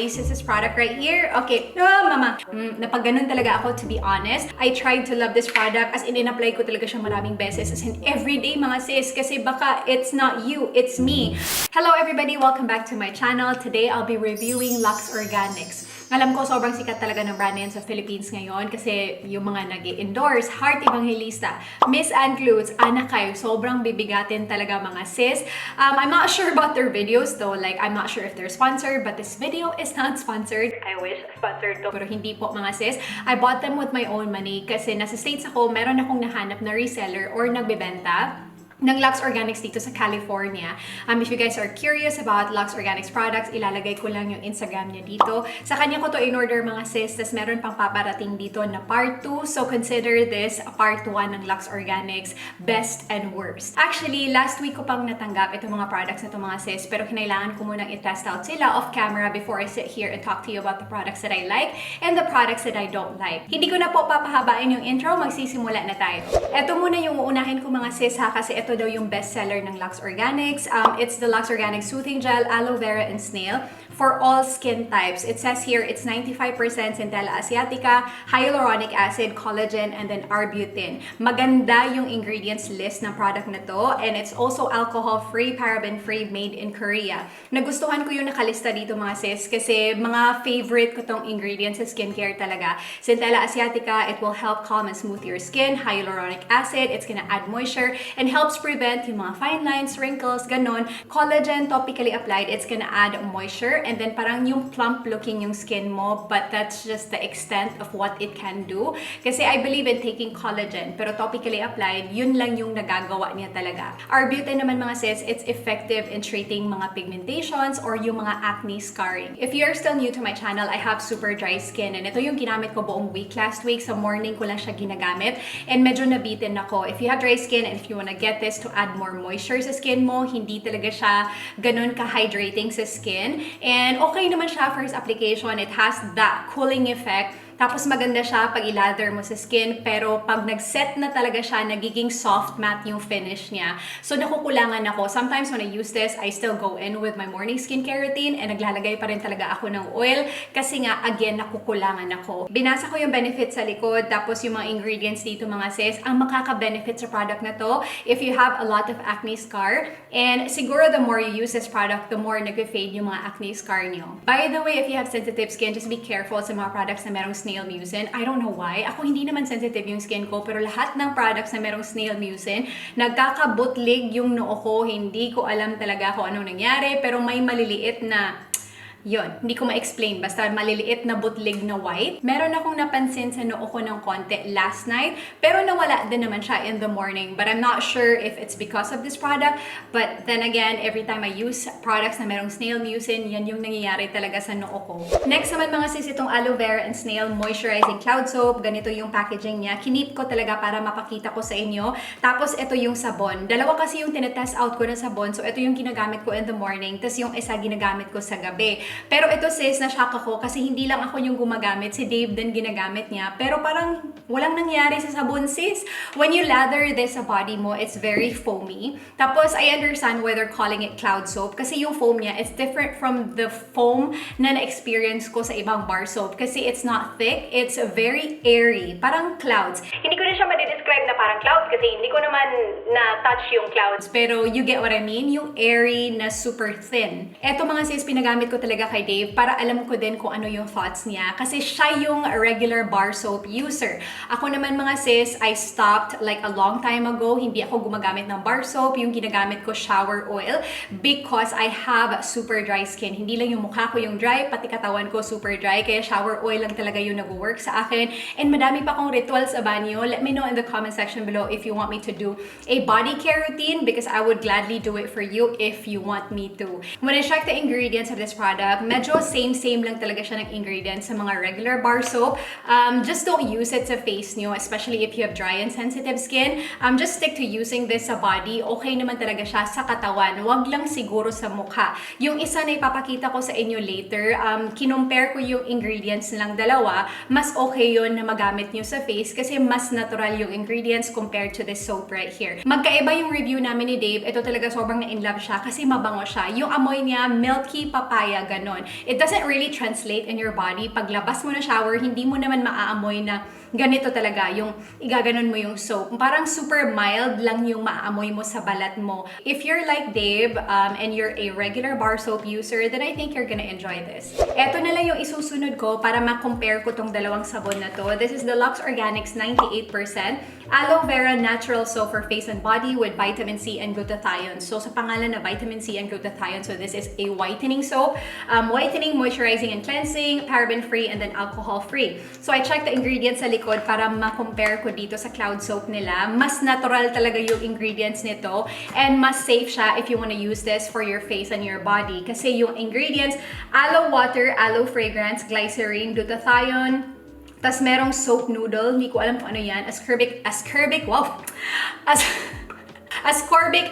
This is this product right here. Okay, mama. Napag-ganun talaga ako, to be honest. I tried to love this product as in-apply ko talaga siya maraming beses as in everyday mga sis kasi baka it's not you, it's me. Hello everybody, welcome back to my channel. Today I'll be reviewing Lux Organics. Alam ko sobrang sikat talaga ng brand na yan sa Philippines ngayon kasi yung mga nag-i-endorse, Heart Evangelista, Miss Ann Klutz, Ana Kai, sobrang bibigatin talaga mga sis. I'm not sure about their videos though, like I'm not sure if they're sponsored, but this video is not sponsored. I wish sponsored to, pero hindi po mga sis. I bought them with my own money kasi nasa States ako, meron akong nahanap na reseller or nagbebenta ng Lux Organics dito sa California. If you guys are curious about Lux Organics products, ilalagay ko lang yung Instagram niya dito. Sa kanya ko to in-order mga sis, tas meron pang paparating dito na part 2. So consider this a part 1 ng Lux Organics best and worst. Actually, last week ko pang natanggap itong mga products na to mga sis, pero kinailangan ko munang i-test out sila off camera before I sit here and talk to you about the products that I like and the products that I don't like. Hindi ko na po papahabain yung intro, magsisimula na tayo. Ito muna yung uunahin ko mga sis ha, kasi ito daw yung bestseller ng Lux Organics. It's the Lux Organics Soothing Gel, Aloe Vera, and Snail for all skin types. It says here it's 95% Centella asiatica, hyaluronic acid, collagen, and then arbutin. Maganda yung ingredients list ng product na to, and it's also alcohol-free, paraben-free, made in Korea. Nagustuhan ko yung nakalista dito mga sis kasi mga favorite ko tong ingredients sa skincare talaga. Centella asiatica, it will help calm and smooth your skin. Hyaluronic acid, it's gonna add moisture and helps prevent yung mga fine lines, wrinkles, ganon. Collagen, topically applied, it's gonna add moisture and then parang yung plump looking yung skin mo, but that's just the extent of what it can do. Kasi I believe in taking collagen, pero topically applied, yun lang yung nagagawa niya talaga. Arbutin naman mga sis, it's effective in treating mga pigmentations or yung mga acne scarring. If you're still new to my channel, I have super dry skin and ito yung ginamit ko buong week last week. Sa morning ko lang siya ginagamit and medyo nabitin ako. If you have dry skin and if you wanna get this to add more moisture sa skin mo, hindi talaga siya ganun ka-hydrating sa skin. And okay naman siya first application. It has that cooling effect. Tapos maganda siya pag i-lather mo sa skin, pero pag nag-set na talaga siya, nagiging soft matte yung finish niya. So nakukulangan ako. Sometimes when I use this, I still go in with my morning skincare routine and naglalagay pa rin talaga ako ng oil kasi nga, again, nakukulangan ako. Binasa ko yung benefits sa likod, tapos yung mga ingredients dito mga sis, ang makaka-benefit sa product na to if you have a lot of acne scar. And siguro the more you use this product, the more nag-fade yung mga acne scar nyo. By the way, if you have sensitive skin, just be careful sa mga products na merong snail mucin. I don't know why. Ako hindi naman sensitive yung skin ko, pero lahat ng products na merong snail mucin, nagkakabutlig yung noo ko. Hindi ko alam talaga kung anong nangyari, pero may maliliit na yun, hindi ko ma-explain. Basta maliliit na butlig na white. Meron akong napansin sa noo ko ng konti last night, pero nawala din naman siya in the morning. But I'm not sure if it's because of this product. But then again, every time I use products na merong snail mucin, yan yung nangyayari talaga sa noo ko. Next naman mga sis, itong Aloe Vera and Snail Moisturizing Cloud Soap. Ganito yung packaging niya. Kinip ko talaga para mapakita ko sa inyo. Tapos ito yung sabon. Dalawa kasi yung tinetest out ko na sabon. So ito yung ginagamit ko in the morning. Tapos yung isa ginagamit ko sa gabi. Pero ito sis, na-shock ako kasi hindi lang ako yung gumagamit, si Dave din ginagamit niya. Pero parang walang nangyari sa sabon sis. When you lather this sa body mo, it's very foamy. Tapos I understand why they're calling it cloud soap kasi yung foam niya, it's different from the foam na na-experience ko sa ibang bar soap kasi it's not thick, it's very airy, parang clouds. Hindi ko na siya ma-describe na parang clouds kasi hindi ko naman na-touch yung clouds. Pero you get what I mean? Yung airy na super thin. Eto mga sis, pinagamit ko talaga kay Dave para alam ko din kung ano yung thoughts niya kasi siya yung regular bar soap user. Ako naman mga sis, I stopped like a long time ago. Hindi ako gumagamit ng bar soap. Yung ginagamit ko shower oil because I have super dry skin. Hindi lang yung mukha ko yung dry, pati katawan ko super dry. Kaya shower oil lang talaga yung nag-work sa akin. And madami pa akong rituals sa banyo. Let me know in the comment section below if you want me to do a body care routine because I would gladly do it for you if you want me to. When I check the ingredients of this product, medyo same lang talaga siya ng ingredients sa mga regular bar soap. Just don't use it sa face nyo, especially if you have dry and sensitive skin. Just stick to using this sa body. Okay naman talaga siya sa katawan. Wag lang siguro sa mukha. Yung isa na ipapakita ko sa inyo later, kinumpare ko yung ingredients nilang dalawa. Mas okay yun na magamit nyo sa face kasi mas natural yung ingredients compared to this soap right here. Magkaiba yung review namin ni Dave. Ito talaga sobrang na-inlove siya kasi mabango siya. Yung amoy niya, milky papaya, ganun. ganon. It doesn't really translate in your body. Paglabas mo na shower, hindi mo naman maaamoy na ganito talaga, yung igaganon mo yung soap. Parang super mild lang yung maaamoy mo sa balat mo. If you're like Dave, and you're a regular bar soap user, then I think you're gonna enjoy this. Eto na lang yung isusunod ko para ma-compare ko tong dalawang sabon na to. This is the Lux Organics 98% Aloe Vera Natural Soap for Face and Body with Vitamin C and Glutathione. So sa pangalan na Vitamin C and Glutathione, so this is a whitening soap. Whitening, moisturizing, and cleansing, paraben-free, and then alcohol-free. So I checked the ingredients sa likod para ma-compare ko dito sa Cloud Soap nila. Mas natural talaga yung ingredients nito and mas safe siya if you wanna use this for your face and your body. Kasi yung ingredients, aloe water, aloe fragrance, glycerin, glutathione, tas merong soap noodle, hindi ko alam kung ano yan, ascorbic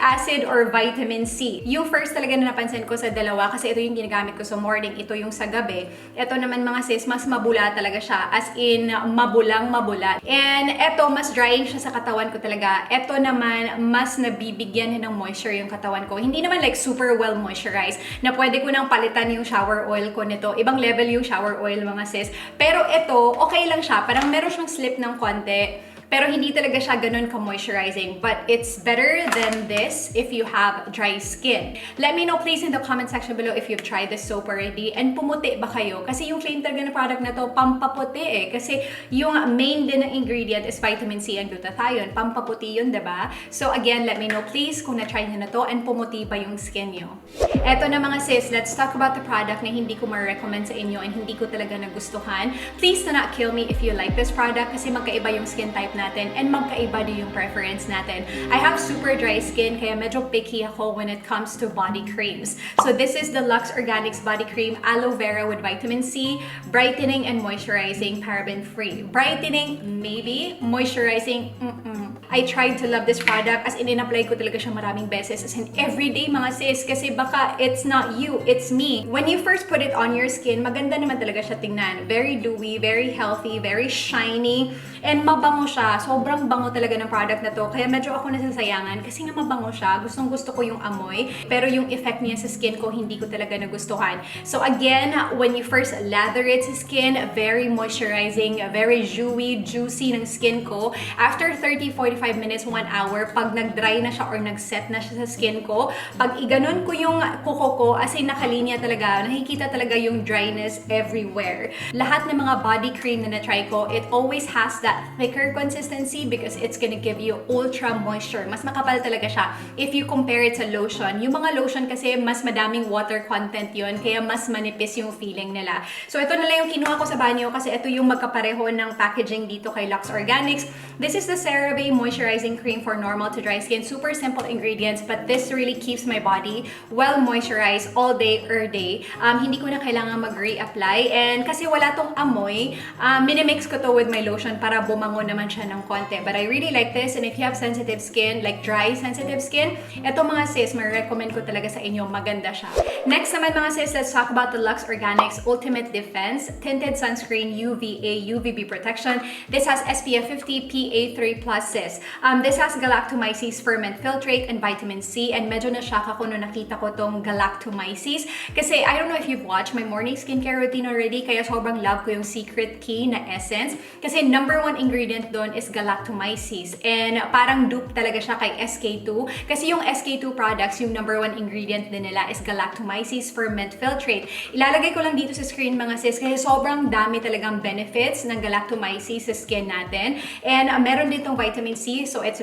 acid or vitamin C. Yung first talaga na napansin ko sa dalawa, kasi ito yung ginagamit ko sa morning, ito yung sa gabi. Ito naman mga sis, mas mabula talaga siya. As in, mabulang-mabula. And ito, mas drying siya sa katawan ko talaga. Ito naman, mas nabibigyan ng moisture yung katawan ko. Hindi naman like super well moisturized, na pwede ko nang palitan yung shower oil ko nito. Ibang level yung shower oil mga sis. Pero ito, okay lang siya. Parang meron siyang slip ng konti. Pero hindi talaga siya ganun ka-moisturizing. But it's better than this if you have dry skin. Let me know please in the comment section below if you've tried this soap already. And pumuti ba kayo? Kasi yung claim talaga na product na to, pampaputi eh. Kasi yung main din ng ingredient is vitamin C and glutathione. Pampaputi yun, diba? So again, let me know please kung na-try nyo na to and pumuti ba yung skin nyo. Eto na mga sis, let's talk about the product na hindi ko ma-recommend sa inyo and hindi ko talaga nagustuhan. Please do not kill me if you like this product kasi magkaiba yung skin type natin and magkaiba din yung preference natin. I have super dry skin kaya medyo picky ako when it comes to body creams. So this is the Lux Organics Body Cream Aloe Vera with Vitamin C, brightening and moisturizing, paraben-free. Brightening, maybe. Moisturizing, I tried to love this product as in-apply ko talaga siya maraming beses as in everyday mga sis kasi baka it's not you, it's me. When you first put it on your skin, maganda naman talaga siya tingnan. Very dewy, very healthy, very shiny, and mabango siya. Sobrang bango talaga ng product na to. Kaya medyo ako nasasayangan kasi nga mabango siya. Gustong gusto ko yung amoy. Pero yung effect niya sa skin ko, hindi ko talaga nagustuhan. So again, when you first lather it sa skin, very moisturizing, very dewy, juicy ng skin ko. After 30-45 minutes, 1 hour, pag nag-dry na siya or nag-set na siya sa skin ko, pag iganon ko yung kuko ko, as in nakalinya talaga, nakikita talaga yung dryness everywhere. Lahat ng mga body cream na na-try ko, it always has that thicker consistency because it's gonna give you ultra moisture. Mas makapal talaga siya if you compare it sa lotion. Yung mga lotion kasi mas madaming water content yun, kaya mas manipis yung feeling nila. So ito na lang yung kinuha ko sa banyo kasi ito yung magkapareho ng packaging dito kay Lux Organics. This is the CeraVe Moisturizing Cream for normal to dry skin. Super simple ingredients, but this really keeps my body well moisturized all day or day. Hindi ko na kailangan mag-reapply. And kasi wala tong amoy, minimix ko to with my lotion para bumango naman siya ng konti. But I really like this, and if you have sensitive skin, like dry sensitive skin, eto mga sis, ma-recommend ko talaga sa inyo, maganda siya. Next naman mga sis, let's talk about the Lux Organics Ultimate Defense Tinted Sunscreen UVA UVB Protection. This has SPF 50 PA3+ sis. This has galactomyces ferment filtrate and vitamin C, and medyo na-shock ako nung nakita ko tong galactomyces kasi I don't know if you've watched my morning skincare routine already, kaya sobrang love ko yung Secret Key na essence kasi number 1 ingredient doon is galactomyces, and parang dupe talaga siya kay SK2 kasi yung SK2 products, yung number 1 ingredient din nila is galactomyces ferment filtrate. Ilalagay ko lang dito sa screen mga sis kasi sobrang dami talagang benefits ng galactomyces sa skin natin, and meron din tong vitamin C, so it's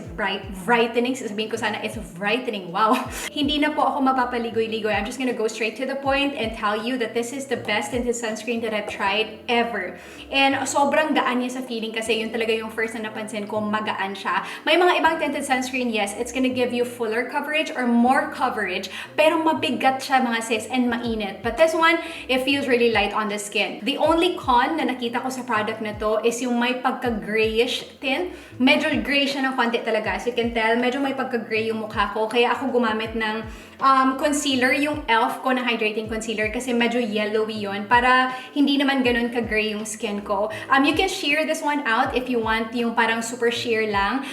brightening. Sasabihin ko sana it's brightening. Wow! Hindi na po ako mapapaligoy-ligoy. I'm just gonna go straight to the point and tell you that this is the best tinted sunscreen that I've tried ever. And sobrang gaan niya sa feeling kasi yun talaga yung first na napansin ko, magaan siya. May mga ibang tinted sunscreen, yes, it's gonna give you fuller coverage or more coverage, pero mabigat siya mga sis and mainit. But this one, it feels really light on the skin. The only con na nakita ko sa product na to is yung may pagka-grayish tint. Medyo gray siya ng konti talaga. As you can tell, medyo may pagka-gray yung mukha ko. Kaya ako gumamit ng concealer, yung e.l.f. ko na hydrating concealer kasi medyo yellowy yon para hindi naman ganun ka-gray yung skin ko. You can sheer this one out if you want yung parang super sheer lang.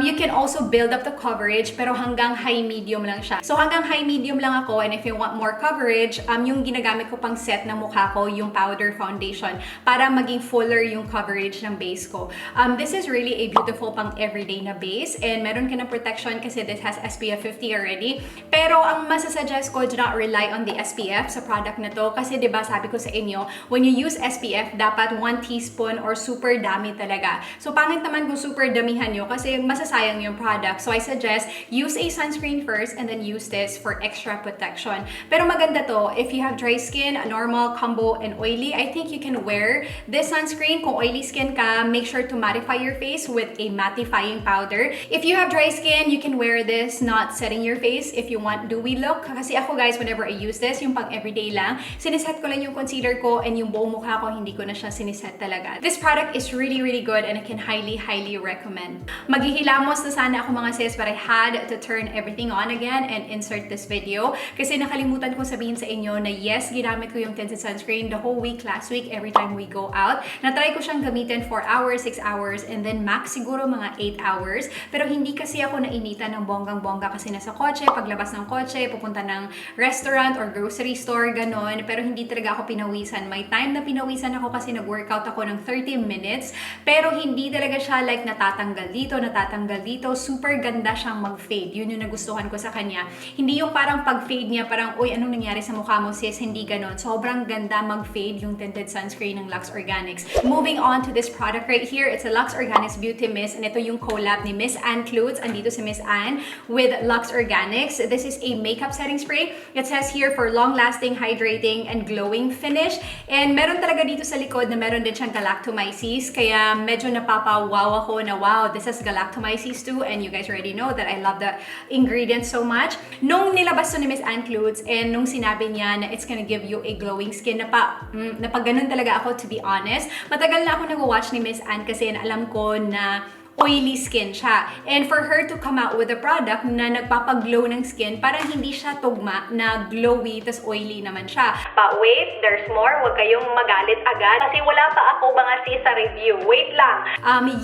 You can also build up the coverage pero hanggang high-medium lang siya. So hanggang high-medium lang ako, and if you want more coverage, yung ginagamit ko pang set ng mukha ko, yung powder foundation para maging fuller yung coverage ng base ko. This is really a beautiful pang everyday na base and meron ka ng protection kasi this has SPF 50 already. Pero ang masasuggest ko, do not rely on the SPF sa product na to kasi diba sabi ko sa inyo, when you use SPF, dapat 1 teaspoon or super dami talaga. So pangit naman kung super damihan nyo kasi masasayang yung product. So I suggest use a sunscreen first and then use this for extra protection. Pero maganda to, if you have dry skin, normal, combo, and oily, I think you can wear this sunscreen. Kung oily skin ka, make sure to mattify your face with a mattifying powder. If you have dry skin, you can wear this not setting your face if you want dewy look. Kasi ako guys, whenever I use this, yung pang everyday lang, siniset ko lang yung concealer ko and yung buong mukha ko, hindi ko na siya siniset talaga. This product is really, really good and I can highly, highly recommend. Maghihilamos na sana ako mga sis, but I had to turn everything on again and insert this video. Kasi nakalimutan ko sabihin sa inyo na yes, ginamit ko yung tinted sunscreen the whole week last week every time we go out. Na-try ko siyang gamitin 4 hours, 6 hours, and then max siguro mga 8 hours. Pero hindi kasi ako nainitan ng bonggang-bongga kasi nasa kotse, paglabas ng kotse, pupunta ng restaurant or grocery store, ganon. Pero hindi talaga ako pinawisan. May time na pinawisan ako kasi nag-workout ako ng 30 minutes. Pero hindi talaga siya like natatanggal dito, natatanggal dito. Super ganda siyang mag-fade. Yun yung nagustuhan ko sa kanya. Hindi yung parang pag-fade niya, parang, uy, anong nangyari sa mukha mo sis? Hindi ganon. Sobrang ganda mag-fade yung tinted sunscreen ng Lux Organics. Moving on to this product right here, it's a Lux Organics Beauty Mist, and ito yung collab ni Miss Anne Klutz. Andito si Miss Anne with Lux Organics. This is a makeup setting spray. It says here for long-lasting, hydrating, and glowing finish. And meron talaga dito sa likod na meron din siyang galactomyces. Kaya medyo napapawaw ako na wow, this has galactomyces too. And you guys already know that I love the ingredients so much. Nung nilabas to ni Miss Anne Klutz and nung sinabi niya na it's gonna give you a glowing skin, napag-ganun talaga ako, to be honest. Matagal na ako nag-watch ni Miss Anne kasi alam ko na oily skin siya. And for her to come out with a product na nagpapaglow ng skin, parang hindi siya tugma na glowy tas oily naman siya. But wait, there's more. Huwag kayong magalit agad kasi wala pa ako mga sis sa review. Wait lang.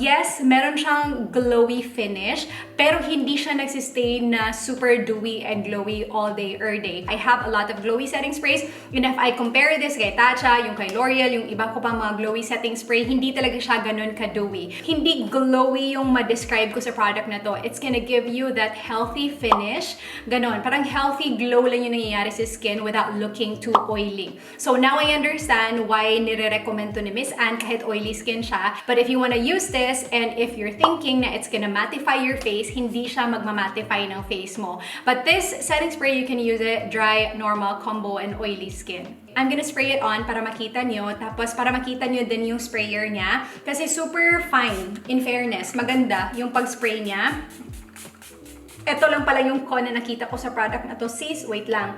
Yes, meron siyang glowy finish, pero hindi siya nagsistay na super dewy and glowy all day or day. I have a lot of glowy setting sprays, and if I compare this kay Tatcha, yung kay L'Oreal, yung iba ko pang mga glowy setting spray, hindi talaga siya ganun ka-dewy. Hindi glowy yung ma-describe ko sa product na to. It's gonna give you that healthy finish. Ganon. Parang healthy glow lang yung nangyayari sa skin without looking too oily. So now I understand why nire-recommend to ni Miss Anne kahit oily skin siya. But if you wanna use this and if you're thinking na it's gonna mattify your face, hindi siya magmamattify ng face mo. But this setting spray, you can use it dry, normal, combo, and oily skin. I'm gonna spray it on para makita nyo. Tapos para makita nyo din yung sprayer niya. Kasi super fine, in fairness. Maganda yung pag-spray niya. Ito lang pala yung con na nakita ko sa product na to. Sis, wait lang.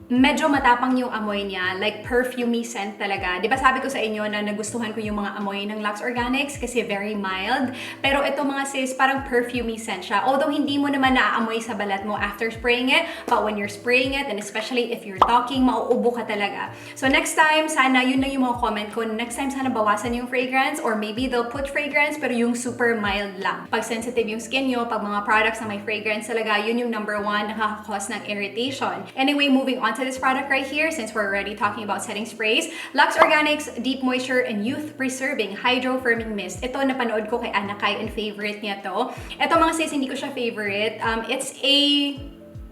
Medyo matapang yung amoy niya, like perfumey scent talaga. Di ba sabi ko sa inyo na nagustuhan ko yung mga amoy ng Lux Organics kasi very mild. Pero ito mga sis, parang perfumey scent siya. Although hindi mo naman naaamoy sa balat mo after spraying it, but when you're spraying it, and especially if you're talking, mauubo ka talaga. So next time, sana, yun na yung mga comment ko, next time sana bawasan yung fragrance, or maybe they'll put fragrance, pero yung super mild lang. Pag sensitive yung skin nyo, pag mga products na may fragrance talaga, yun yung number 1 nakaka-cause ng irritation. Anyway, moving on to this product right here, since we're already talking about setting sprays, Lux Organics Deep Moisture and Youth Preserving Hydro Firming Mist. Ito napanood ko kay Anakay and favorite niya to. Ito mga sis, hindi ko siya favorite.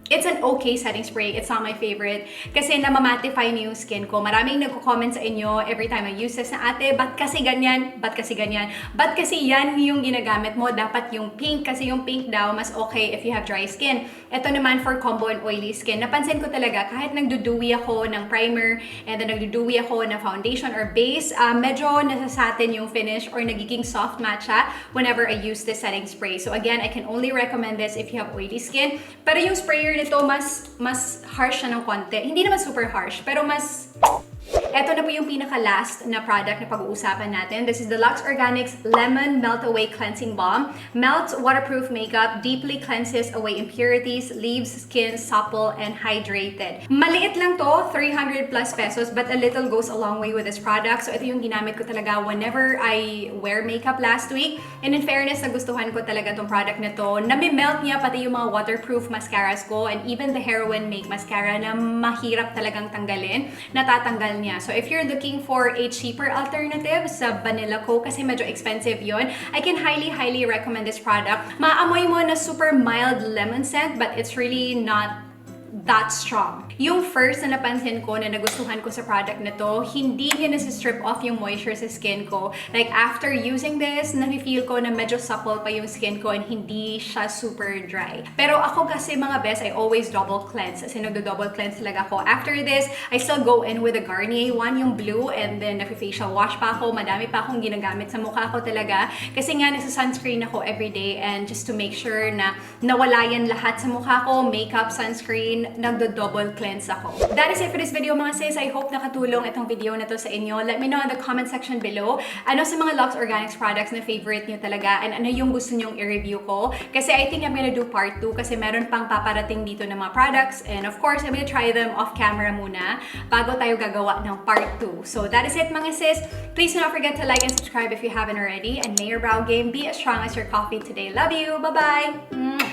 It's an okay setting spray. It's not my favorite. Kasi namamattify niyo yung skin ko. Maraming nagko-comment sa inyo every time I use this na ate, ba't kasi ganyan? Ba't kasi ganyan? Ba't kasi yan yung ginagamit mo? Dapat yung pink. Kasi yung pink daw, mas okay if you have dry skin. Ito naman for combo and oily skin. Napansin ko talaga, kahit nagduduwi ako ng primer, and then nagduduwi ako ng foundation or base, medyo nasasatin yung finish or nagiging soft matte siya whenever I use this setting spray. So again, I can only recommend this if you have oily skin. Pero yung sprayer nito, mas harsh siya ng konti. Hindi naman super harsh, pero mas Eto na po yung pinaka-last na product na pag-uusapan natin. This is the Lux Organics Lemon Melt Away Cleansing Balm. Melts waterproof makeup, deeply cleanses away impurities, leaves skin supple and hydrated. Maliit lang to, 300 plus pesos, but a little goes a long way with this product. So ito yung ginamit ko talaga whenever I wear makeup last week. And in fairness, nagustuhan ko talaga tong product na to. Nami-melt niya pati yung mga waterproof mascaras ko and even the Heroin Make Mascara na mahirap talagang tanggalin, natatanggal niya. So if you're looking for a cheaper alternative sa Vanilla Co kasi medyo expensive yon, I can highly recommend this product. Maamoy mo na super mild lemon scent but it's really not that strong. Yung first na napansin ko na nagustuhan ko sa product na to, hindi niya nasi-strip off yung moisture sa skin ko. Like after using this, nafe-feel ko na medyo supple pa yung skin ko and hindi siya super dry. Pero ako kasi mga best, I always double cleanse. Kasi nagdo-double cleanse talaga ako. After this, I still go in with a Garnier one, yung blue, and then nafe-facial wash pa ako. Madami pa akong ginagamit sa mukha ko talaga. Kasi nga nagsa-sunscreen ako everyday and just to make sure na nawala yan lahat sa mukha ko, makeup, sunscreen, nagdo-double cleanse ako. That is it for this video mga sis. I hope nakatulong itong video na to sa inyo. Let me know in the comment section below ano sa mga Lux Organics products na favorite nyo talaga and ano yung gusto nyong i-review ko. Kasi I think I'm gonna do part 2 kasi meron pang paparating dito ng mga products and of course, I'm gonna try them off camera muna bago tayo gagawa ng part 2. So that is it mga sis. Please do not forget to like and subscribe if you haven't already and may your brow game be as strong as your coffee today. Love you! Bye-bye!